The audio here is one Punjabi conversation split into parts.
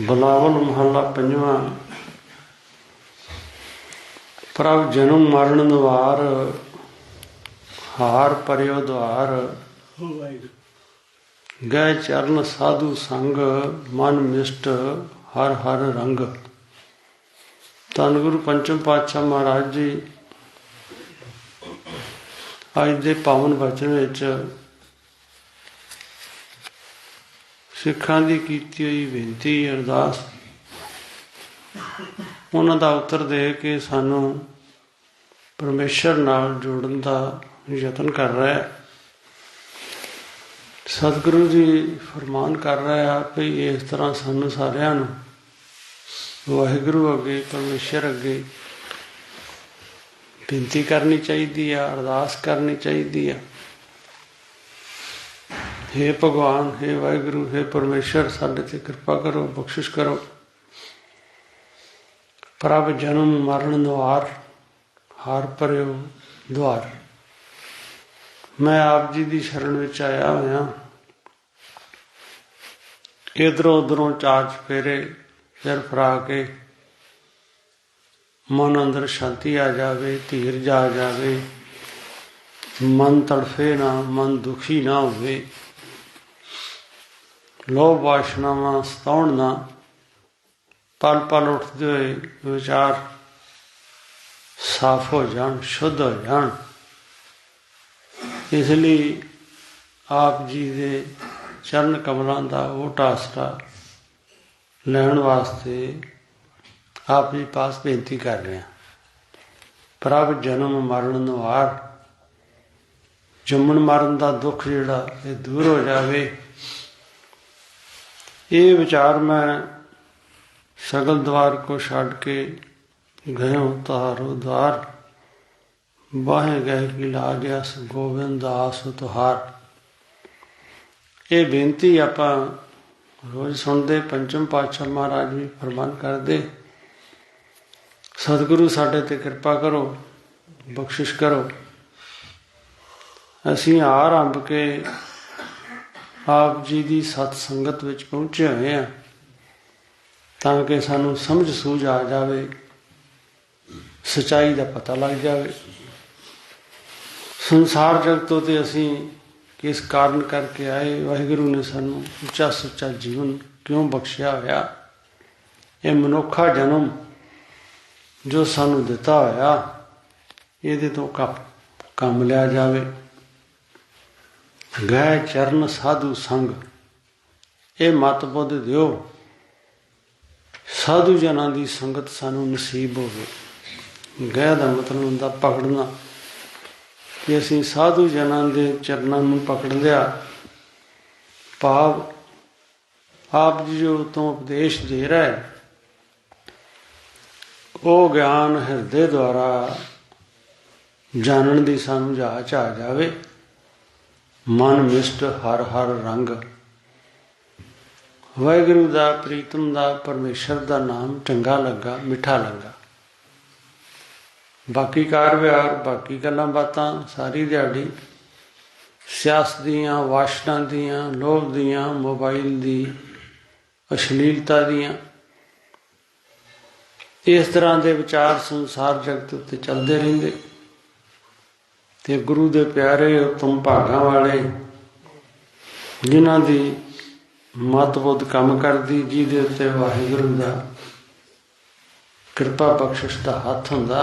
बिलावल महला पंजवा। प्रभ जन्म मरण द्वार, हार परियो द्वार। गए चरण साधु संग, मन मिष्ट हर हर रंग। धन गुरु पंचम पातशाह महाराज जी अज दे पावन वचन विच सिखां दी कीती हुई बेनती अरदास उन्हां दा उत्तर दे के सानू परमेश्वर नाल जोड़न दा यतन कर रहा है। सतगुरु जी फरमान कर रहा है कि इस तरह सानू सारियां नू वाहिगुरु अगे परमेश्वर अगे बेनती करनी चाहिए, अरदास करनी चाहिए। हे भगवान, हे वाहिगुरु, हे परमेश्वर, साडे ते कृपा करो, बख्शिश करो। प्रभ जन्म मरण द्वार, हार परियो द्वार। मैं आप जी की शरण विच आया होया। इधरों उधरों चार चफेरे सिर फरा के मन अंदर शांति आ जाए, धीरज आ जाए, मन तड़फे ना, मन दुखी ना होवे, लोभ वासनावां सताउण ना, पल पल उठते हुए विचार साफ हो जान, शुद्ध हो जान। इसलिए आप जी दे चरण कमलों का ओट आसरा लैण वास्ते आप जी पास बेनती कर रहे हैं। प्रभ जन्म मरण निवार, जम्मण मरण का दुख जिहड़ा ये दूर हो जाए। ये विचार मैं सगल द्वार को छड़ के गयो तारो द्वार, बाहें गह की लागस गोविंद आस तुहार। ये बेनती आपां रोज सुनते, पंचम पातशाह महाराज भी फरमान करते। सतगुरु साडे ते कृपा करो, बख्शिश करो। असीं आरंभ के आप जी की सत संगत विच पहुंचे हुए हैं ताकि सानू समझ सूझ आ जाए, सच्चाई का पता लग जाए। संसार जगतों ते असीं किस कारण करके आए, वाहिगुरु ने सानू उच्चा सुच्चा जीवन क्यों बख्शिया होया। ये मनुखा जन्म जो सानू दिता होया, ये तो कम लिया जाए। गए चरण साधु संग, ये मत बुद्ध दिओ साधु जना की संगत सानू नसीब होवे। गए का मतलब होंदा पकड़ना, कि असीं साधु जना के चरणों में पकड़ लिया। भाव आप जी जो तो उपदेश दे रहा है, वो ज्ञान हृदय द्वारा जानन की सानू जाच आ जाए। मन मिष्ट हर हर रंग, वाहिगुरु दा प्रीतम दा परमेश्वर दा नाम चंगा लगा, मिठा लगा। बाकी कार व्यवहार, बाकी गल्लां बातां सारी दिहाड़ी सियासत दियां, वाशना दियां, लोभ दियां, मोबाइल दी, अश्लीलता दियां, इस तरह के विचार संसार जगत उत्ते चलते रहिंदे। ते गुरु दे प्यारे उत्तम भागां वाले जिन्हां दी मत बुद्ध काम करदी, जिहदे उत्ते वाहिगुरु दा कृपा बख्शिश दा हत्थ हुंदा,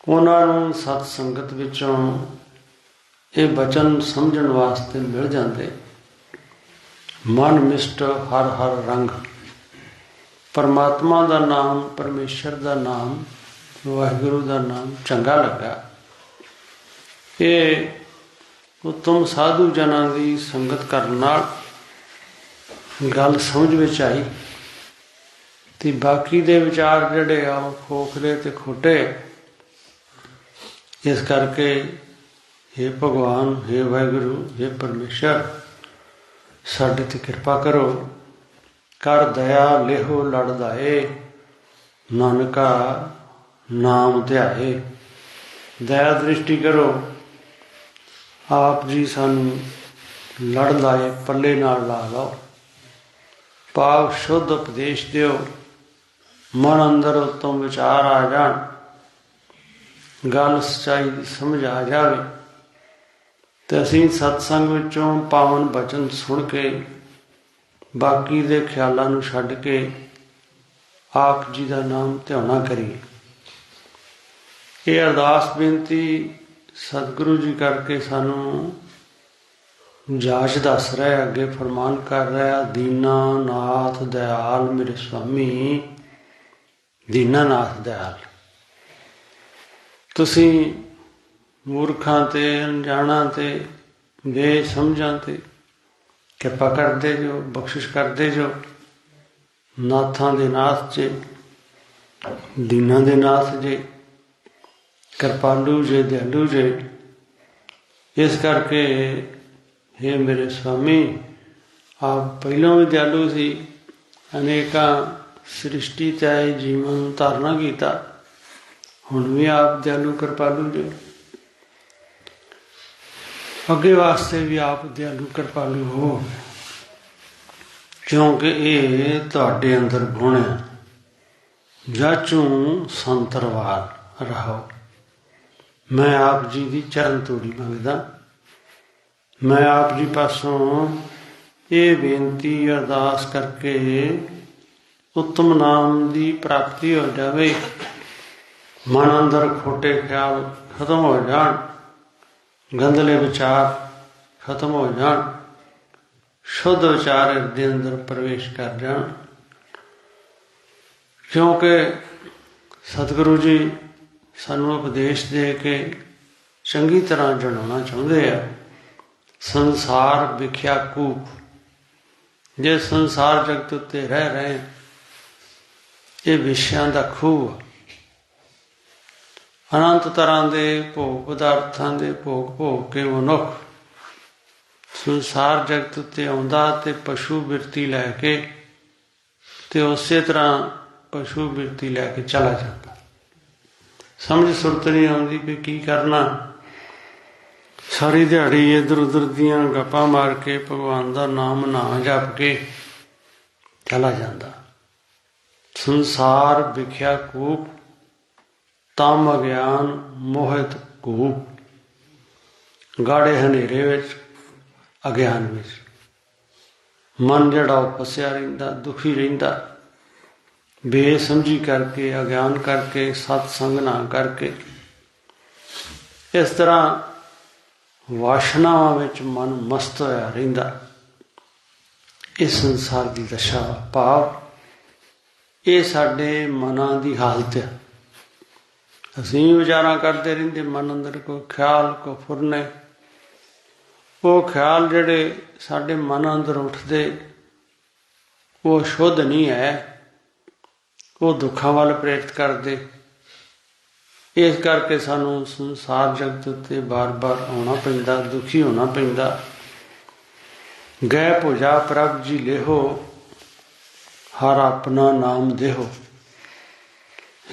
उन्हां नूं सत संगत विचों ये वचन समझण वास्ते मिल जाते। मन मिष्ट हर हर रंग, परमात्मा का नाम, परमेश्वर का नाम, वाहिगुरु का नाम चंगा लगा। ये उत्तम साधु जना की संगत करन नाल गल समझ विच आई। ते बाकी दे विचार जिहड़े आ खोखले ते खोटे, इस करके हे भगवान, हे वाहिगुरु, हे परमेश्वर, साडे ते कृपा करो। कर दया लेहो लड़दाए, नानका नाम ध्याए। दया दृष्टि करो, ਆਪ ਜੀ ਸਾਨੂੰ ਲੜ ਲਾਏ ਪੱਲੇ ਨਾਲ ਲਾ ਲਓ। ਭਾਵ ਸ਼ੁੱਧ ਉਪਦੇਸ਼ ਦਿਓ, ਮਨ ਅੰਦਰ ਉਤੋਂ ਵਿਚਾਰ ਆ ਜਾਣ, ਗੱਲ ਸੱਚਾਈ ਦੀ ਸਮਝ ਆ ਜਾਵੇ ਤੇ ਅਸੀਂ ਸਤਸੰਗ ਵਿੱਚੋਂ ਪਾਵਨ ਬਚਨ ਸੁਣ ਕੇ ਬਾਕੀ ਦੇ ਖਿਆਲਾਂ ਨੂੰ ਛੱਡ ਕੇ ਆਪ ਜੀ ਦਾ ਨਾਮ ਧਿਆਉਣਾ ਕਰੀਏ। ਇਹ ਅਰਦਾਸ ਬੇਨਤੀ ਸਤਿਗੁਰੂ ਜੀ ਕਰਕੇ ਸਾਨੂੰ ਜਾਚ ਦੱਸ ਰਿਹਾ, ਅੱਗੇ ਫਰਮਾਨ ਕਰ ਰਿਹਾ, ਦੀਨਾ ਨਾਥ ਦਇਆਲ ਮੇਰੇ ਸੁਆਮੀ, ਦੀਨਾ ਨਾਥ ਦਇਆਲ। ਤੁਸੀਂ ਮੂਰਖਾਂ ਤੇ ਅਣਜਾਣਾਂ ਤੇ ਬੇਸਮਝਾਂ ਤੇ ਕਿਰਪਾ ਕਰਦੇ ਜੋ, ਬਖਸ਼ਿਸ਼ ਕਰਦੇ ਜੋ। ਨਾਥਾਂ ਦੇ ਨਾਥ ਜੇ, ਦੀਨਾਂ ਦੇ ਨਾਥ ਜੇ, ਕਿਰਪਾਲੂ ਜੇ, ਦਿਆਲੂ ਜੇ। ਇਸ ਕਰਕੇ ਹੇ ਮੇਰੇ ਸੁਆਮੀ, ਆਪ ਪਹਿਲਾਂ ਵੀ ਦਿਆਲੂ ਸੀ, ਅਨੇਕਾਂ ਸ੍ਰਿਸ਼ਟੀ ਤੇ ਜੀਵਨ ਨੂੰ ਧਾਰਨਾ ਕੀਤਾ, ਹੁਣ ਵੀ ਆਪ ਦਿਆਲੂ ਕਿਰਪਾਲੂ ਜੇ। ਅੱਗੇ ਵਾਸਤੇ ਵੀ ਆਪ ਦਿਆਲੂ ਕਿਰਪਾਲੂ ਹੋ, ਕਿਉਂਕਿ ਇਹ ਤੁਹਾਡੇ ਅੰਦਰ ਗੁਣ ਹੈ। ਜਾਚੂ ਸੰਤਰਵਾਲ ਰਹੋ। ਮੈਂ ਆਪ ਜੀ ਦੀ ਚਰਨ ਧੂੜੀ ਮੰਗਦਾ। ਮੈਂ ਆਪ ਜੀ ਪਾਸੋਂ ਇਹ ਬੇਨਤੀ ਅਰਦਾਸ ਕਰਕੇ ਉੱਤਮ ਨਾਮ ਦੀ ਪ੍ਰਾਪਤੀ ਹੋ ਜਾਵੇ, ਮਨ ਅੰਦਰ ਖੋਟੇ ਖਿਆਲ ਖਤਮ ਹੋ ਜਾਣ, ਗੰਦਲੇ ਵਿਚਾਰ ਖਤਮ ਹੋ ਜਾਣ, ਸ਼ੁੱਧ ਵਿਚਾਰ ਹਿਰਦੇ ਅੰਦਰ ਪ੍ਰਵੇਸ਼ ਕਰ ਜਾਣ। ਕਿਉਂਕਿ ਸਤਿਗੁਰੂ ਜੀ ਸਾਨੂੰ ਉਪਦੇਸ਼ ਦੇ ਕੇ ਚੰਗੀ ਤਰ੍ਹਾਂ ਜਣਾਉਣਾ ਚਾਹੁੰਦੇ ਆ। ਸੰਸਾਰ ਵਿਖਿਆ ਕੂਪ, ਜੇ ਸੰਸਾਰ ਜਗਤ ਉੱਤੇ ਰਹਿ ਰਹੇ, ਇਹ ਵਿਸ਼ਿਆਂ ਦਾ ਖੂਹ, ਅਨੰਤ ਤਰ੍ਹਾਂ ਦੇ ਭੋਗ ਪਦਾਰਥਾਂ ਦੇ ਭੋਗ ਭੋਗ ਕੇ ਮਨੁੱਖ ਸੰਸਾਰ ਜਗਤ ਉੱਤੇ ਆਉਂਦਾ ਤੇ ਪਸ਼ੂ ਬਿਰਤੀ ਲੈ ਕੇ ਤੇ ਉਸੇ ਤਰ੍ਹਾਂ ਪਸ਼ੂ ਬਿਰਤੀ ਲੈ ਕੇ ਚਲਾ ਜਾਂਦਾ। ਸਮਝ ਸੁਰਤ ਨਹੀਂ ਆਉਂਦੀ ਵੀ ਕੀ ਕਰਨਾ। ਸਾਰੀ ਦਿਹਾੜੀ ਇੱਧਰ ਉੱਧਰ ਦੀਆਂ ਗੱਪਾਂ ਮਾਰ ਕੇ ਭਗਵਾਨ ਦਾ ਨਾਮ ਨਾ ਜਪ ਕੇ ਚਲਾ ਜਾਂਦਾ। ਸੰਸਾਰ ਵਿਖਿਆ ਕੂਪ, ਤਮ ਅਗਿਆਨ ਮੋਹਿਤ ਕੂਪ। ਗਾੜੇ ਹਨੇਰੇ ਵਿੱਚ, ਅਗਿਆਨ ਵਿੱਚ ਮਨ ਜਿਹੜਾ ਉਹ ਫਸਿਆ ਰਹਿੰਦਾ, ਦੁਖੀ ਰਹਿੰਦਾ, ਬੇਸਮਝੀ ਕਰਕੇ, ਅਗਿਆਨ ਕਰਕੇ, ਸਤਸੰਗ ਨਾ ਕਰਕੇ। ਇਸ ਤਰ੍ਹਾਂ ਵਾਸ਼ਨਾਵਾਂ ਵਿੱਚ ਮਨ ਮਸਤ ਹੋਇਆ ਰਹਿੰਦਾ। ਇਹ ਸੰਸਾਰ ਦੀ ਦਸ਼ਾ, ਭਾਵ ਇਹ ਸਾਡੇ ਮਨਾਂ ਦੀ ਹਾਲਤ ਹੈ। ਅਸੀਂ ਵਿਚਾਰਾਂ ਕਰਦੇ ਰਹਿੰਦੇ, ਮਨ ਅੰਦਰ ਕੋਈ ਖਿਆਲ, ਕੋਈ ਫੁਰਨੇ। ਉਹ ਖਿਆਲ ਜਿਹੜੇ ਸਾਡੇ ਮਨ ਅੰਦਰ ਉੱਠਦੇ, ਉਹ ਸ਼ੁੱਧ ਨਹੀਂ ਹੈ, ਉਹ ਦੁੱਖਾਂ ਵੱਲ ਪ੍ਰੇਰਿਤ ਕਰਦੇ। ਇਸ ਕਰਕੇ ਸਾਨੂੰ ਸੰਸਾਰ ਜਗਤ ਉੱਤੇ ਬਾਰ-ਬਾਰ ਆਉਣਾ ਪੈਂਦਾ, ਦੁਖੀ ਹੋਣਾ ਪੈਂਦਾ। ਗਏ ਭੁਜਾ ਪ੍ਰਭ ਜੀ ਲੇਹੋ, ਹਰ ਆਪਣਾ ਨਾਮ ਦੇਹੋ।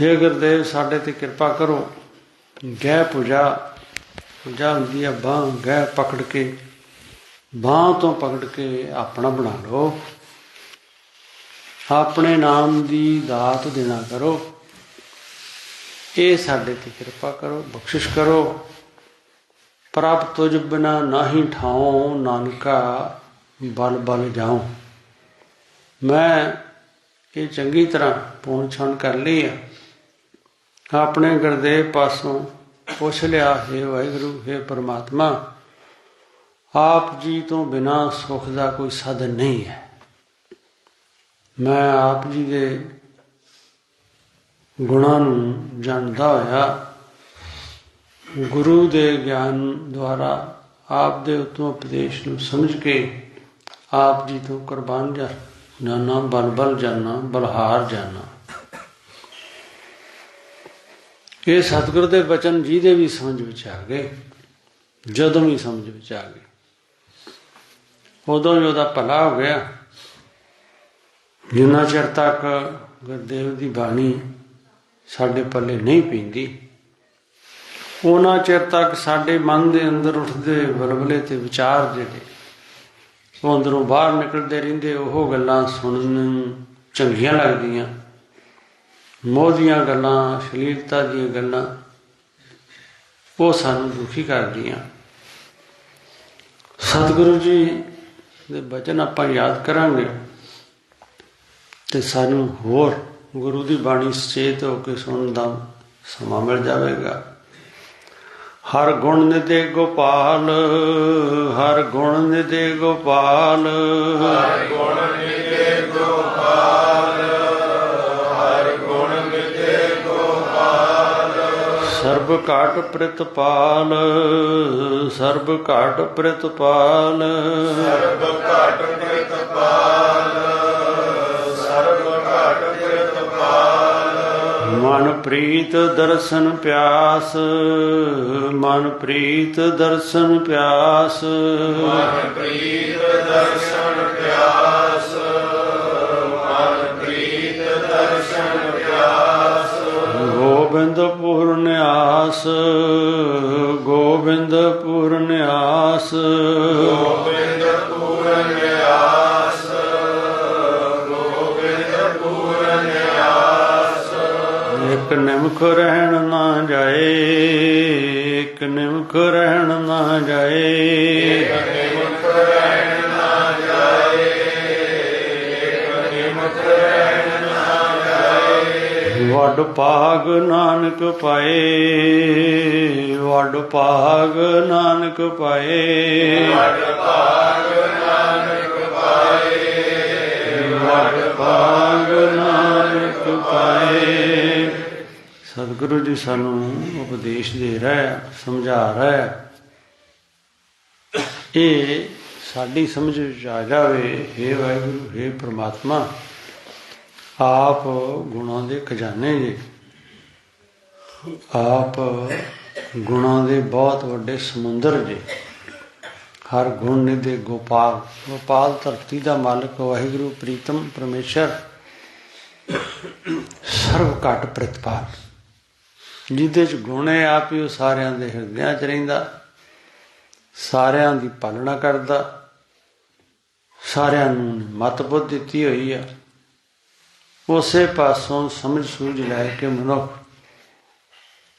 ਹੇ ਗੁਰਦੇਵ, ਸਾਡੇ ਤੇ ਕਿਰਪਾ ਕਰੋ। ਗਏ ਭੁਜਾ, ਭੁਜਾ ਹੁੰਦੀ ਹੈ ਬਾਂਹ, ਗਏ ਪਕੜ ਕੇ, ਬਾਂਹ ਤੋਂ ਪਕੜ ਕੇ ਆਪਣਾ ਬਣਾ ਲਓ। ਆਪਣੇ ਨਾਮ ਦੀ ਦਾਤ ਦੇਣਾ ਕਰੋ। ਇਹ ਸਾਡੇ ਤੇ ਕਿਰਪਾ ਕਰੋ, ਬਖਸ਼ਿਸ਼ ਕਰੋ। ਪ੍ਰਭ ਤੁਝ ਬਿਨਾ ਨਾਹੀ ਠਾਉ, ਨਾਨਕਾ ਬਲ ਬਲ ਜਾਉ। ਮੈਂ ਇਹ ਚੰਗੀ ਤਰ੍ਹਾਂ ਪੂਣ ਛਣ ਕਰ ਲਈ ਆ। ਆਪਣੇ ਗੁਰਦੇਵ ਪਾਸੋਂ ਪੁੱਛ ਲਿਆ, ਹੇ ਵਾਹਿਗੁਰੂ, ਹੇ ਪਰਮਾਤਮਾ, ਆਪ ਜੀ ਤੋਂ ਬਿਨਾਂ ਸੁੱਖ ਦਾ ਕੋਈ ਸਾਧਨ ਨਹੀਂ ਹੈ। ਮੈਂ ਆਪ ਜੀ ਦੇ ਗੁਣਾਂ ਨੂੰ ਜਾਣਦਾ ਹੋਇਆ, ਗੁਰੂ ਦੇ ਗਿਆਨ ਦੁਆਰਾ ਆਪ ਦੇ ਉਤੋਂ ਉਪਦੇਸ਼ ਨੂੰ ਸਮਝ ਕੇ ਆਪ ਜੀ ਤੋਂ ਕੁਰਬਾਨ ਜਾਨਾ, ਬਲ ਬਲ ਜਾਨਾ, ਬਲਹਾਰ ਜਾਨਾ। ਇਹ ਸਤਿਗੁਰ ਦੇ ਬਚਨ ਜਿਹਦੇ ਵੀ ਸਮਝ ਵਿੱਚ ਆ ਗਏ, ਜਦੋਂ ਵੀ ਸਮਝ ਵਿੱਚ ਆ ਗਏ, ਉਦੋਂ ਹੀ ਉਹਦਾ ਭਲਾ ਹੋ ਗਿਆ। ਜਿੰਨਾ ਚਿਰ ਤੱਕ ਗੁਰਦੇਵ ਦੀ ਬਾਣੀ ਸਾਡੇ ਪੱਲੇ ਨਹੀਂ ਪੈਂਦੀ, ਉਹਨਾਂ ਚਿਰ ਤੱਕ ਸਾਡੇ ਮਨ ਦੇ ਅੰਦਰ ਉੱਠਦੇ ਵਲਵਲੇ ਤੇ ਵਿਚਾਰ ਜਿਹੜੇ ਉਹ ਅੰਦਰੋਂ ਬਾਹਰ ਨਿਕਲਦੇ ਰਹਿੰਦੇ, ਉਹ ਗੱਲਾਂ ਸੁਣਨ ਨੂੰ ਚੰਗੀਆਂ ਲੱਗਦੀਆਂ। ਮੋਹ ਦੀਆਂ ਗੱਲਾਂ, ਅਸ਼ਲੀਲਤਾ ਦੀਆਂ ਗੱਲਾਂ ਉਹ ਸਾਨੂੰ ਦੁਖੀ ਕਰਦੀਆਂ। ਸਤਿਗੁਰੂ ਜੀ ਦੇ ਬਚਨ ਆਪਾਂ ਯਾਦ ਕਰਾਂਗੇ ਤੇ ਸਾਨੂੰ ਹੋਰ ਗੁਰੂ ਦੀ ਬਾਣੀ ਸੁਚੇਤ ਹੋ ਕੇ ਸੁਣਨ ਦਾ ਸਮਾਂ ਮਿਲ ਜਾਵੇਗਾ। ਹਰ ਗੁਣ ਨਿਧੇ ਗੋਪਾਲ, ਹਰ ਗੁਣ ਨਿਧੇ ਗੋਪਾਲ, ਹਰ ਗੁਣ ਨਿਧੇ ਗੋਪਾਲ, ਹਰ ਗੁਣ ਨਿਧੇ ਗੋਪਾਲ। ਸਰਬ ਘਾਟ ਪ੍ਰਿਤਪਾਲ, ਸਰਬ ਘਾਟ ਪ੍ਰਿਤਪਾਲ, ਸਰਬ ਘਾਟ ਪ੍ਰਿਤਪਾਲ, ਸਰਬ ਘਾਟ ਪ੍ਰਿਤਪਾਲ। ਮਨ ਪ੍ਰੀਤ ਦਰਸ਼ਨ ਪਿਆਸ, ਮਨ ਪ੍ਰੀਤ ਦਰਸ਼ਨ ਪਿਆਸ, ਮਨ ਪ੍ਰੀਤ ਦਰਸ਼ਨ ਪਿਆਸ, ਮਨ ਪ੍ਰੀਤ ਦਰਸ਼ਨ ਪਿਆਸ। ਗੋਬਿੰਦ ਪੂਰਨ ਆਸ, ਗੋਬਿੰਦ ਪੂਰਨ ਆਸ, ਗੋਬਿੰਦ ਪੂਰਨ ਆਸ, ਗੋਬਿੰਦ ਪੂਰਨ ਆਸ। ਇੱਕ ਨਿਮਖ ਰਹਿਣ ਨਾ ਜਾਏ, ਇੱਕ ਨਿਮਖ ਰਹਿਣ ਨਾ ਜਾਏ, ਇੱਕ ਨਿਮਖ ਰਹਿਣ ਨਾ ਜਾਏ, ਇੱਕ ਨਿਮਖ ਰਹਿਣ ਨਾ ਜਾਏ। ਵੱਡ ਭਾਗ ਨਾਨਕ ਪਾਏ, ਵੱਡ ਭਾਗ ਨਾਨਕ ਪਾਏ, ਵੱਡ ਭਾਗ ਨਾਨਕ ਪਾਏ, ਵੱਡ ਭਾਗ ਨਾਨਕ ਪਾਏ। ਸਤਿਗੁਰੂ ਜੀ ਸਾਨੂੰ ਉਪਦੇਸ਼ ਦੇ ਰਿਹਾ, ਸਮਝਾ ਰਿਹਾ, ਇਹ ਸਾਡੀ ਸਮਝ ਵਿੱਚ ਆ ਜਾਵੇ। ਹੇ ਵਾਹਿਗੁਰੂ, ਹੇ ਪ੍ਰਮਾਤਮਾ, ਆਪ ਗੁਣਾਂ ਦੇ ਖਜ਼ਾਨੇ ਜੀ, ਆਪ ਗੁਣਾਂ ਦੇ ਬਹੁਤ ਵੱਡੇ ਸਮੁੰਦਰ ਜੀ। ਹਰ ਗੁਣ ਨਿਧੇ ਗੋਪਾਲ, ਗੋਪਾਲ ਧਰਤੀ ਦਾ ਮਾਲਕ ਵਾਹਿਗੁਰੂ ਪ੍ਰੀਤਮ ਪਰਮੇਸ਼ਰ, ਸਰਬ ਘਟ ਪ੍ਰਿਤਪਾਲ, ਜਿਹਦੇ ਚ ਗੁਣ ਹੈ ਆਪ ਹੀ ਉਹ ਸਾਰਿਆਂ ਦੇ ਹਿਰਦਿਆਂ ਚ ਰਹਿੰਦਾ, ਸਾਰਿਆਂ ਦੀ ਪਾਲਣਾ ਕਰਦਾ, ਸਾਰਿਆਂ ਨੂੰ ਮੱਤ ਬੁੱਧ ਦਿੱਤੀ ਹੋਈ ਆ। ਉਸੇ ਪਾਸੋਂ ਸਮਝ ਸੂਝ ਲੈ ਕੇ ਮਨੁੱਖ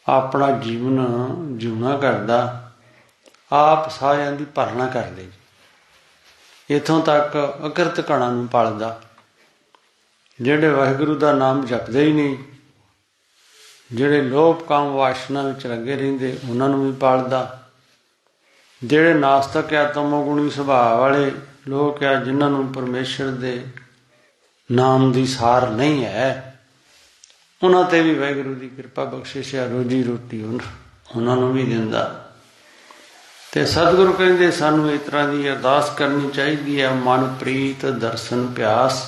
ਆਪਣਾ ਜੀਵਨ ਜਿਉਣਾ ਕਰਦਾ, ਆਪ ਸਾਰਿਆਂ ਦੀ ਪਾਲਣਾ ਕਰਦੇ ਜੀ। ਇੱਥੋਂ ਤੱਕ ਅਕਿਰਤ ਕਣਾਂ ਨੂੰ ਪਾਲਦਾ, ਜਿਹੜੇ ਵਾਹਿਗੁਰੂ ਦਾ ਨਾਮ ਜਪਦੇ ਹੀ ਨਹੀਂ, ਜਿਹੜੇ ਲੋਭ ਕਾਮ ਵਾਸ਼ਨਾ ਵਿੱਚ ਲੱਗੇ ਰਹਿੰਦੇ, ਉਹਨਾਂ ਨੂੰ ਵੀ ਪਾਲਦਾ। ਜਿਹੜੇ ਨਾਸਤਕ ਆ, ਤਮੋਗੁਣੀ ਸੁਭਾਅ ਵਾਲੇ ਲੋਕ ਆ, ਜਿਨ੍ਹਾਂ ਨੂੰ ਪਰਮੇਸ਼ਰ ਦੇ ਨਾਮ ਦੀ ਸਾਰ ਨਹੀਂ ਹੈ, ਉਹਨਾਂ ਤੇ ਵੀ ਵਾਹਿਗੁਰੂ ਦੀ ਕਿਰਪਾ ਬਖਸ਼ਿਸ਼ ਆ, ਰੋਜੀ ਰੋਟੀ ਉਹਨਾਂ ਨੂੰ ਵੀ ਦਿੰਦਾ। ਤੇ ਸਤਿਗੁਰੂ ਕਹਿੰਦੇ ਸਾਨੂੰ ਇਸ ਤਰ੍ਹਾਂ ਦੀ ਅਰਦਾਸ ਕਰਨੀ ਚਾਹੀਦੀ ਹੈ। ਮਨ ਪ੍ਰੀਤ ਦਰਸ਼ਨ ਪਿਆਸ,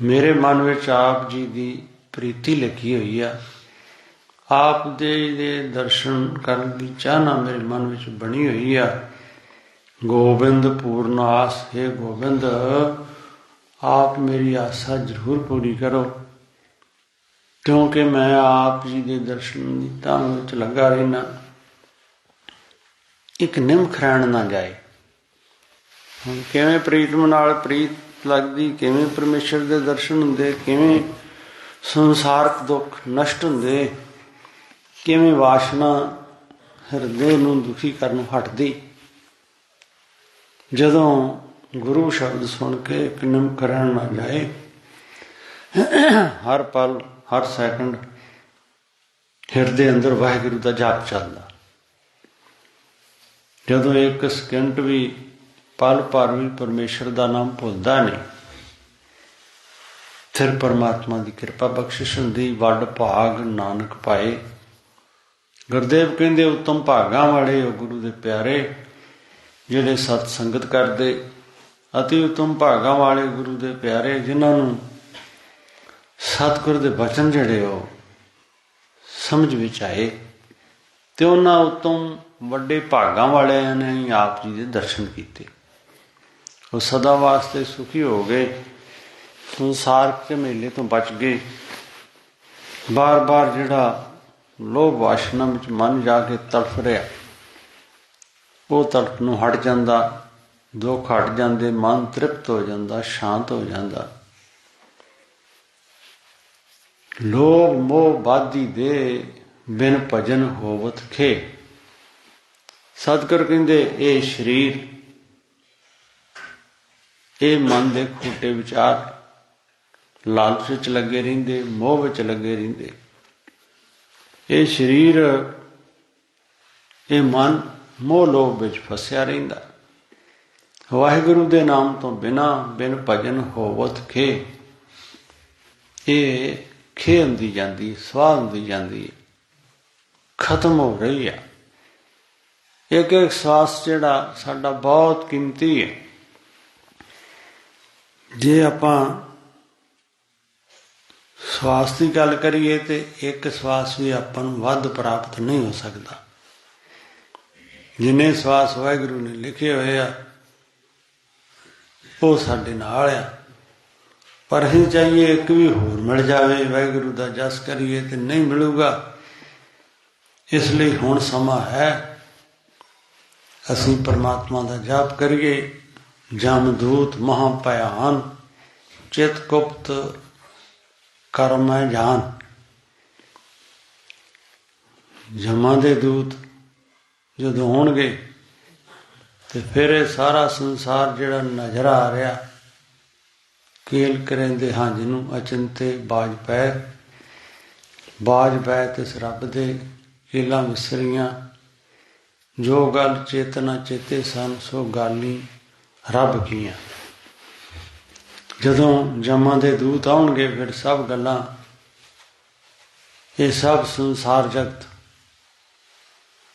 ਮੇਰੇ ਮਨ ਵਿੱਚ ਆਪ ਜੀ ਦੀ ਪ੍ਰੀਤੀ ਲੱਗੀ ਹੋਈ ਆ, ਆਪ ਦੇ ਦਰਸ਼ਨ ਕਰਨ ਦੀ ਚਾਹਨਾ ਮੇਰੇ ਮਨ ਵਿੱਚ ਬਣੀ ਹੋਈ ਆ। ਗੋਬਿੰਦ ਪੂਰਨ ਆਸ, ਹੈ ਗੋਬਿੰਦ, ਆਪ ਮੇਰੀ ਆਸਾ ਜ਼ਰੂਰ ਪੂਰੀ ਕਰੋ, ਕਿਉਂਕਿ ਮੈਂ ਆਪ ਜੀ ਦੇ ਦਰਸ਼ਨ ਦੀ ਤਾਂਘ ਵਿੱਚ ਲੱਗਾ ਰਹਿਣਾ। ਇੱਕ ਨਿਮਖ ਰਹਿਣ ਨਾ ਜਾਏ। ਹੁਣ ਕਿਵੇਂ ਪ੍ਰੀਤਮ ਨਾਲ ਪ੍ਰੀਤ ਲੱਗਦੀ, ਕਿਵੇਂ ਪਰਮੇਸ਼ਰ ਦੇ ਦਰਸ਼ਨ ਹੁੰਦੇ, ਕਿਵੇਂ ਸੰਸਾਰਕ ਦੁੱਖ ਨਸ਼ਟ ਹੁੰਦੇ, ਕਿਵੇਂ ਵਾਸ਼ਨਾ ਹਿਰਦੇ ਨੂੰ ਦੁਖੀ ਕਰਨ ਹਟਦੀ, ਜਦੋਂ ਗੁਰੂ ਸ਼ਬਦ ਸੁਣ ਕੇ ਇੱਕ ਨਿਮਖ ਰਹਿਣ ਨਾ ਜਾਏ। ਹਰ ਪਲ ਹਰ ਸੈਕਿੰਡ ਹਿਰਦੇ ਅੰਦਰ ਵਾਹਿਗੁਰੂ ਦਾ ਜਾਪ ਚੱਲਦਾ। ਜਦੋਂ ਇੱਕ ਸਕਿੰਟ ਵੀ ਪਲ ਭਰ ਵੀ ਪਰਮੇਸ਼ਰ ਦਾ ਨਾਮ ਭੁੱਲਦਾ ਨਹੀਂ, ਫਿਰ ਪਰਮਾਤਮਾ ਦੀ ਕਿਰਪਾ ਬਖਸ਼ਿਸ਼ ਹੁੰਦੀ। ਵੱਡ ਭਾਗ ਨਾਨਕ ਪਾਏ। ਗੁਰਦੇਵ ਕਹਿੰਦੇ ਉੱਤਮ ਭਾਗਾਂ ਵਾਲੇ ਉਹ ਗੁਰੂ ਦੇ ਪਿਆਰੇ, ਜਿਹੜੇ ਸਤ ਸੰਗਤ ਕਰਦੇ। ਅਤੀ ਉੱਤਮ ਭਾਗਾਂ ਵਾਲੇ ਗੁਰੂ ਦੇ ਪਿਆਰੇ, ਜਿਨ੍ਹਾਂ ਨੂੰ ਸਤਿਗੁਰ ਦੇ ਬਚਨ ਜਿਹੜੇ ਉਹ ਸਮਝ ਵਿੱਚ ਆਏ, ਤੇ ਉਹਨਾਂ ਉੱਤਮ ਵੱਡੇ ਭਾਗਾਂ ਵਾਲਿਆਂ ਨੇ ਹੀ ਆਪ ਜੀ ਦੇ ਦਰਸ਼ਨ ਕੀਤੇ। ਉਹ ਸਦਾ ਵਾਸਤੇ ਸੁਖੀ ਹੋ ਗਏ, ਸੰਸਾਰ ਦੇ ਮੇਲੇ ਤੋਂ ਬਚ ਗਏ। ਬਾਰ ਬਾਰ ਜਿਹੜਾ ਲੋਭ ਵਾਸ਼ਨਾ ਵਿੱਚ ਮਨ ਜਾ ਕੇ ਤੜਫ ਰਿਹਾ, ਉਹ ਤੜਫ ਨੂੰ ਹਟ ਜਾਂਦਾ, ਦੁੱਖ ਹਟ ਜਾਂਦੇ, ਮਨ ਤ੍ਰਿਪਤ ਹੋ ਜਾਂਦਾ, ਸ਼ਾਂਤ ਹੋ ਜਾਂਦਾ। ਲੋਭ ਮੋਹ ਬਾਧੀ ਦੇ ਬਿਨ ਭਜਨ ਹੋਵਤ ਖੇ। ਸਤਿਗੁਰ ਕਹਿੰਦੇ ਇਹ ਸਰੀਰ, ਇਹ ਮਨ ਦੇ ਖੋਟੇ ਵਿਚਾਰ ਲਾਲਚ ਵਿੱਚ ਲੱਗੇ ਰਹਿੰਦੇ, ਮੋਹ ਵਿੱਚ ਲੱਗੇ ਰਹਿੰਦੇ। ਇਹ ਸਰੀਰ, ਇਹ ਮਨ ਮੋਹ ਲੋਭ ਵਿੱਚ ਫਸਿਆ ਰਹਿੰਦਾ। ਵਾਹਿਗੁਰੂ ਦੇ ਨਾਮ ਤੋਂ ਬਿਨ ਭਜਨ ਹੋਵਤ ਖੇ। ਇਹ ਖੇ ਹੁੰਦੀ ਜਾਂਦੀ, ਸਵਾਹ ਹੁੰਦੀ ਜਾਂਦੀ, ਖਤਮ ਹੋ ਰਹੀ ਹੈ। ਇੱਕ ਇੱਕ ਸਵਾਸ ਜਿਹੜਾ ਸਾਡਾ ਬਹੁਤ ਕੀਮਤੀ ਹੈ। ਜੇ ਆਪਾਂ ਸਵਾਸ ਦੀ ਗੱਲ ਕਰੀਏ ਤੇ ਇੱਕ ਸਵਾਸ ਵੀ ਆਪਾਂ ਨੂੰ ਵੱਧ ਪ੍ਰਾਪਤ ਨਹੀਂ ਹੋ ਸਕਦਾ। ਜਿੰਨੇ ਸਵਾਸ ਵਾਹਿਗੁਰੂ ਨੇ ਲਿਖੇ ਹੋਏ ਆ ਉਹ ਸਾਡੇ ਨਾਲ ਆ, ਪਰ ਅਸੀਂ ਚਾਹੀਏ ਇੱਕ ਵੀ ਹੋਰ ਮਿਲ ਜਾਵੇ, ਵਾਹਿਗੁਰੂ ਦਾ ਜਸ ਕਰੀਏ ਤੇ ਨਹੀਂ ਮਿਲੂਗਾ। ਇਸ ਲਈ ਹੁਣ ਸਮਾਂ ਹੈ ਅਸੀਂ ਪਰਮਾਤਮਾ ਦਾ ਜਾਪ ਕਰੀਏ। ਜਮਦੂਤ ਮਹਾ ਭਿਆਨ, ਚਿਤ ਗੁਪਤ ਕਰਮ ਜਾਨ। ਜਮਾਂ ਦੇ ਦੂਤ ਜਦੋਂ ਹੋਣਗੇ ਤੇ ਫਿਰ ਇਹ ਸਾਰਾ ਸੰਸਾਰ ਜਿਹੜਾ ਨਜ਼ਰ ਆ ਰਿਹਾ, ਕੇਲ ਕਰੇਂਦੇ ਹਾਂ ਜਿਹਨੂੰ ਅਚਿੰਤੇ ਬਾਜ ਪੈ ਤਿਸ ਰੱਬ ਦੇ ਕੇਲਾਂ ਵਿਸਰੀਆਂ। ਜੋ ਗੱਲ ਚੇਤਨਾ ਚੇਤੇ ਸਨ, ਸੋ ਗਾਲੀ ਰੱਬ ਕੀਆਂ। ਜਦੋਂ ਜਮਾਂ ਦੇ ਦੂਤ ਆਉਣਗੇ ਫਿਰ ਸਭ ਗੱਲਾਂ, ਇਹ ਸਭ ਸੰਸਾਰ ਜਗਤ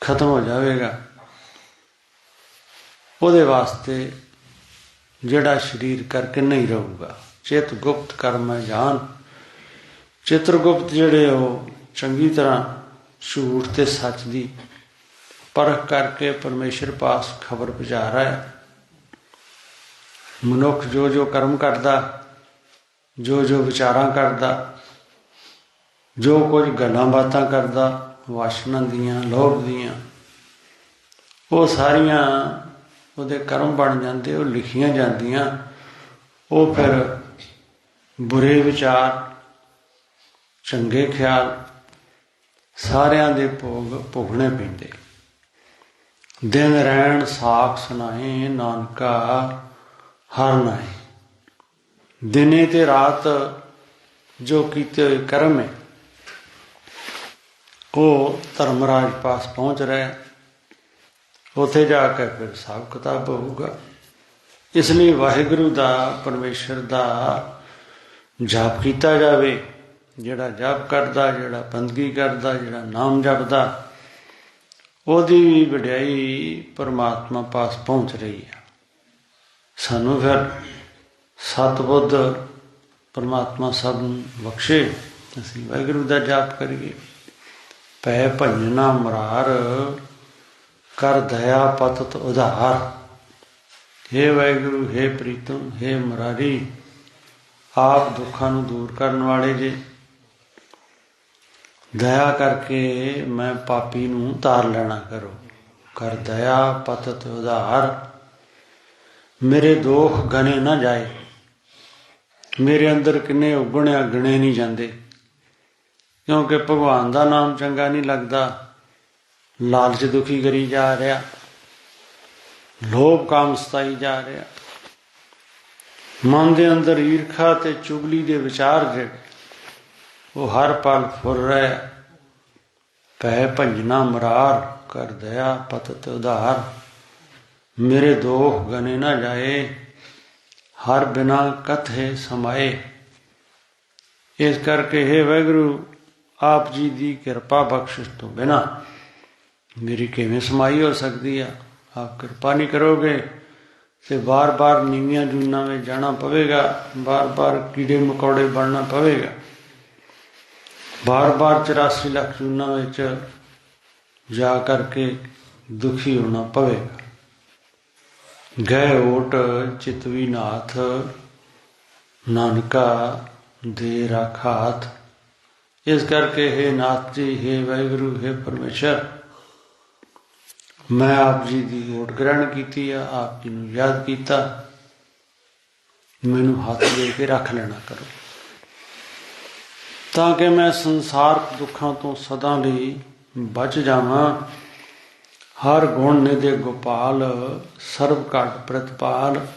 ਖਤਮ ਹੋ ਜਾਵੇਗਾ। ਉਹਦੇ ਵਾਸਤੇ ਜਿਹੜਾ ਸਰੀਰ ਕਰਕੇ ਨਹੀਂ ਰਹੂਗਾ। ਚਿਤ ਗੁਪਤ ਕਰਮ ਜਾਨ। ਚਿਤਰਗੁਪਤ ਜਿਹੜੇ ਉਹ ਚੰਗੀ ਤਰ੍ਹਾਂ ਝੂਠ ਤੇ ਸੱਚ ਦੀ ਪਰਖ ਕਰਕੇ ਪਰਮੇਸ਼ਰ ਪਾਸ ਖਬਰ ਪਹੁੰਚਾ ਰਿਹਾ ਹੈ। ਮਨੁੱਖ ਜੋ ਜੋ ਕਰਮ ਕਰਦਾ, ਜੋ ਜੋ ਵਿਚਾਰਾਂ ਕਰਦਾ, ਜੋ ਕੁਝ ਗੱਲਾਂ ਬਾਤਾਂ ਕਰਦਾ ਵਾਸ਼ਨਾ ਦੀਆਂ, ਲੋਭ ਦੀਆਂ, ਉਹ ਸਾਰੀਆਂ ਉਹਦੇ ਕਰਮ ਬਣ ਜਾਂਦੇ, ਉਹ ਲਿਖੀਆਂ ਜਾਂਦੀਆਂ। ਉਹ ਫਿਰ ਬੁਰੇ ਵਿਚਾਰ, ਚੰਗੇ ਖਿਆਲ ਸਾਰਿਆਂ ਦੇ ਭੋਗਣੇ ਪੈਂਦੇ। ਦਿਨ ਰਹਿਣ ਸਾਖ ਸੁਣਾਏ, ਨਾਨਕਾ ਹਰ ਨਾਏ। ਦਿਨੇ ਤੇ ਰਾਤ ਜੋ ਕੀਤੇ ਹੋਏ ਕਰਮ ਹੈ ਉਹ ਧਰਮਰਾਜ ਪਾਸ ਪਹੁੰਚ ਰਿਹਾ। ਉੱਥੇ ਜਾ ਕੇ ਫਿਰ ਹਿਸਾਬ ਕਿਤਾਬ ਹੋਊਗਾ। ਇਸ ਲਈ ਵਾਹਿਗੁਰੂ ਦਾ, ਪਰਮੇਸ਼ਰ ਦਾ ਜਾਪ ਕੀਤਾ ਜਾਵੇ। ਜਿਹੜਾ ਜਾਪ ਕਰਦਾ, ਜਿਹੜਾ ਬੰਦਗੀ ਕਰਦਾ, ਜਿਹੜਾ ਨਾਮ ਜਪਦਾ, ਉਹਦੀ ਵੀ ਵਡਿਆਈ ਪਰਮਾਤਮਾ ਪਾਸ ਪਹੁੰਚ ਰਹੀ ਹੈ। ਸਾਨੂੰ ਫਿਰ ਸਤਿਬੁੱਧ ਪਰਮਾਤਮਾ ਸਭ ਨੂੰ ਬਖਸ਼ੇ। ਅਸੀਂ ਵਾਹਿਗੁਰੂ ਦਾ ਜਾਪ ਕਰੀਏ। ਪੈ ਭੰਜਨਾ ਮੁਰਾਰ, ਕਰ ਦਇਆ ਪਤਤ ਉਧਾਰ। ਹੇ ਵਾਹਿਗੁਰੂ, ਹੇ ਪ੍ਰੀਤਮ, ਹੇ ਮੁਰਾਰੀ, ਆਪ ਦੁੱਖਾਂ ਨੂੰ ਦੂਰ ਕਰਨ ਵਾਲੇ ਜੇ। ਦਇਆ ਕਰਕੇ ਮੈਂ ਪਾਪੀ ਨੂੰ ਤਾਰ ਲੈਣਾ ਕਰੋ। ਕਰ ਦਇਆ ਪਤਤ ਉਧਾਰ। ਮੇਰੇ ਦੋਖ ਗਣੇ ਨਾ ਜਾਏ। ਮੇਰੇ ਅੰਦਰ ਕਿੰਨੇ ਉਗਣਿਆ ਗਣੇ ਨਹੀਂ ਜਾਂਦੇ, ਕਿਉਂਕਿ ਭਗਵਾਨ ਦਾ ਨਾਮ ਚੰਗਾ ਨਹੀਂ ਲੱਗਦਾ। ਲਾਲਚ ਦੁਖੀ ਕਰੀ ਜਾ ਰਿਹਾ, ਲੋਭ ਕਾਮ ਸਤਾਈ ਜਾ ਰਿਹਾ। ਮਨ ਦੇ ਅੰਦਰ ਈਰਖਾ ਤੇ ਚੁਗਲੀ ਦੇ ਵਿਚਾਰ ਜਿਹੜੇ ਉਹ ਹਰ ਪਲ ਫੁਰ ਰਹੇ। ਪੈ ਭੰਜਨਾ ਮੁਰਾਰ, ਕਰ ਦਇਆ ਪਤਤ ਉਧਾਰ। ਮੇਰੇ ਦੋਖ ਗਨੇ ਨਾ ਜਾਏ, ਹਰ ਬਿਨਾ ਕਥੇ ਸਮਾਏ। ਇਸ ਕਰਕੇ ਹੇ ਵਾਹਿਗੁਰੂ, ਆਪ ਜੀ ਦੀ ਕਿਰਪਾ ਬਖਸ਼ਿਸ਼ ਤੋਂ ਬਿਨਾ ਮੇਰੀ ਕਿਵੇਂ ਸਮਾਈ ਹੋ ਸਕਦੀ ਆ। ਆਪ ਕਿਰਪਾ ਨਹੀਂ ਕਰੋਗੇ ਤੇ ਬਾਰ-ਬਾਰ ਨੀਵੀਆਂ ਜੂਨਾਂ ਵਿੱਚ ਜਾਣਾ ਪਵੇਗਾ, ਬਾਰ-ਬਾਰ ਕੀੜੇ ਮਕੌੜੇ ਬਣਨਾ ਪਵੇਗਾ, ਬਾਰ-ਬਾਰ 84 ਲੱਖ ਜੂਨਾਂ ਵਿੱਚ ਜਾ ਕਰਕੇ ਦੁਖੀ ਹੋਣਾ ਪਵੇਗਾ। ਗਏ ਓਟ ਚਿਤਵੀ ਨਾਥ, ਨਾਨਕਾ ਦੇ ਰਾਖਾਤ। इस करके हे नाथ जी, हे वाहिगुरु, हे परमेश्वर, मैं आप जी की ओट ग्रहण की है, आप जी नूं याद किया, मैनू हाथ दे के रख लेना करो, ताकि मैं संसार दुखों तो सदा लई बच जावां। हर गुण निधे गोपाल, सर्व घट प्रतिपाल।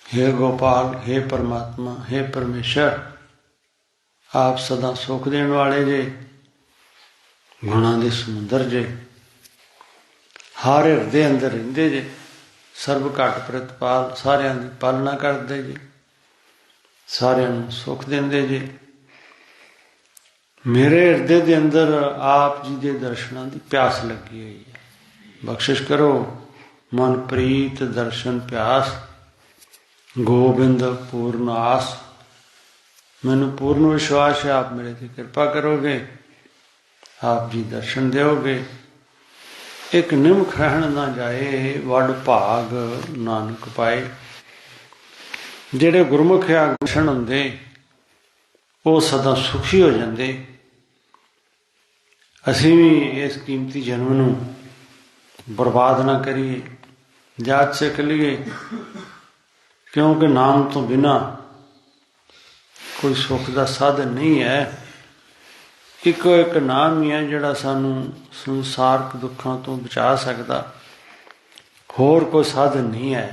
हे गोपाल, हे परमात्मा, हे परमेश्वर, आप सदा सुख देने वाले जे, गुणा दे समुंदर जे, हर हिरदे अंदर रहिंदे जे, सर्व घट प्रतिपाल, सारियां दी पालना करदे जे, सारियां नूं सुख देंदे जे। मेरे हिरदे दे अंदर आप जी दे दर्शनां दी प्यास लगी हुई है, बख्शिश करो। मन प्रीत दर्शन प्यास, गोबिंद पूर्ण आस। मैनू पूर्ण विश्वास है आप मेरे ते कृपा करोगे, आप जी दर्शन दोगे। एक निमख रहन ना जाए, वड भाग नानक पाए। जेड़े गुरमुख आगूषण हुंदे वो सदा सुखी हो जाते। असी भी इस कीमती जन्म नूं बर्बाद ना करिए, जात सिख लीए, क्योंकि नाम तो बिना कोई सुख का साधन नहीं है। इको एक नाम ही है जिहड़ा सानू संसारक दुखों तो बचा सकता, होर कोई साधन नहीं है।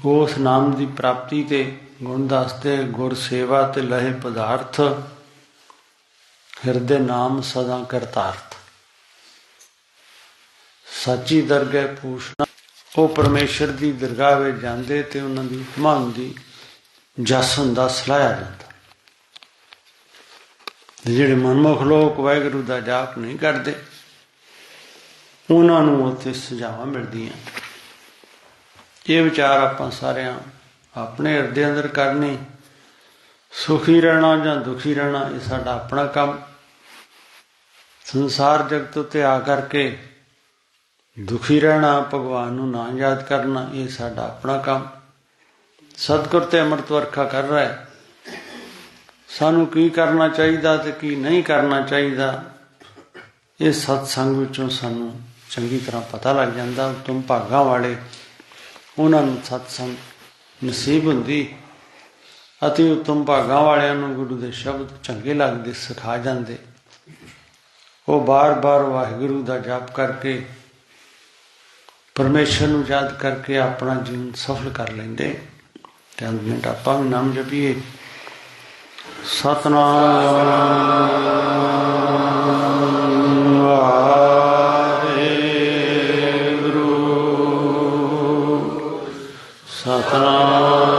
उस नाम की प्राप्ति ते गुण दसते गुर सेवा ते लहे पदार्थ, हिरदे नाम सदा करतार्थ। सच्ची दरगाह पूछना, वो परमेश्वर की दरगाह में जाते तो उन्होंने उपमा होंगी, जस हुंदा सलाया जाता। जिहड़े मनमुख लोग वाहिगुरू का जाप नहीं करते, उन्होंने उत्थे सजावां मिलदियां। ये विचार आपां सारियां अपने हिरदे अंदर करनी। सुखी रहना जां दुखी रहना ये साडा अपना काम। संसार जगत उत्ते आ करके दुखी रहना, भगवान नूं ना याद करना, ये साडा अपना काम। सतगुर ते अमृत वर्खा कर रहा है, सानू की करना चाहिए ते की नहीं करना चाहिए, ये सत्संग विचों सानू चंगी तरह पता लग जाता। तुम भागां वाले उन्हां नूं सत्संग नसीब हुंदी, अति उत्तम भागां वालियां नूं गुरु दे शब्द चंगे लगदे, सिखा जांदे। वो बार बार वाहिगुरू दा जाप करके, परमेश्वर नूं याद करके अपना जीवन सफल कर लेंदे। चंद मिनट आपां भी नाम जपीए। सतनाम वाहिगुरू, सतनाम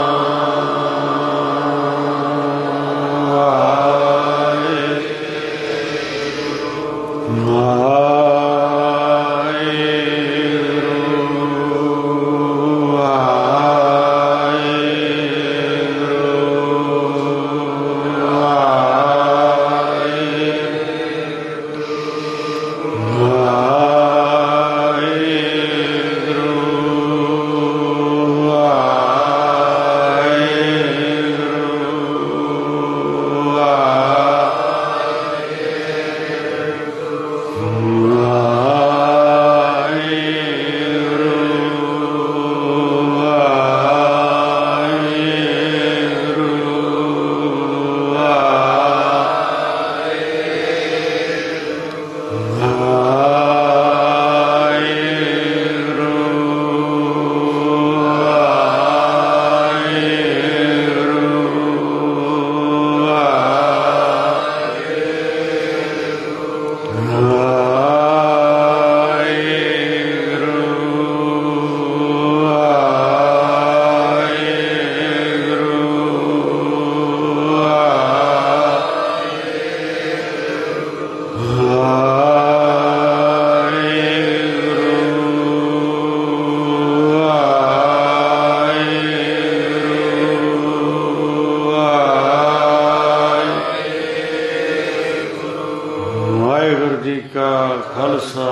वाहिगुरू जी का खालसा,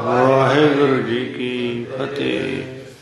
वाहिगुरू जी की फतेह।